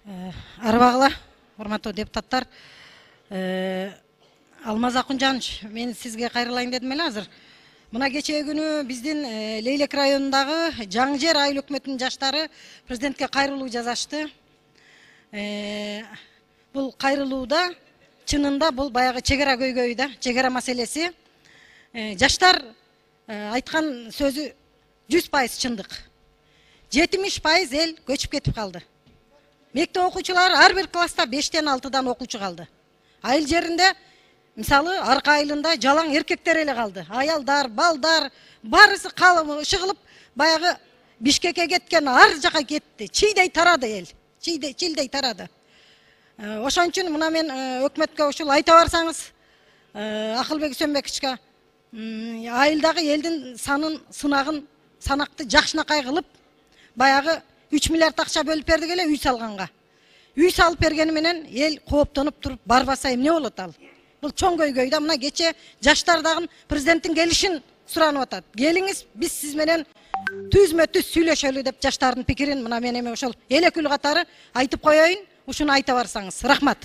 Арбагыла, урматтуу депутаттар. Алмаз Акунжанович, мен сизге кайрылайын дедим эле азыр. Мына кечээ күнү биздин Лейлек районундагы Жаңы Жер айыл өкмөтүнүн жаштары президентке кайрылуу жазашты. Бул кайрылууда чынында бул баягы чегара көйгөйү да, чегара маселеси. Жаштар айткан сөзү 100% чындык. 70% эл көчүп кетип калды. Мектеп окуучулар ар бир класста 5-тен 6-дан окуучу калды. Айыл жеринде, мисалы, арка айылында жалаң эркектер эле калды. Аялдар, балдар, барысы шыгылып, баягы Бишкекке кеткен ар жака кетти. Чийдей тарады эл. Чийдей тарады. Ошон үчүн мына мен өкмөткө ушул айта барсаңыз, Акылбек Үсөнбековичке айылдагы элдин санын, сынагын, санакты жакшынакай кылып, баягы 3 миллиард акча бөлүп бердик эле үй салганга. Үй салып бергени менен эл кооптонуп туруп барбаса эмне болот ал? Бул чоң көйгөй да. Мына кече жаштар дагы президенттин келишин суранып атат. Келиңиз, биз сиз менен түзмө-түз сүйлөшөлү деп жаштардын пикирин мына мен эме ошол эл өкүлү катары айтып коеюн. Ушуну айта барсаңыз. Рахмат.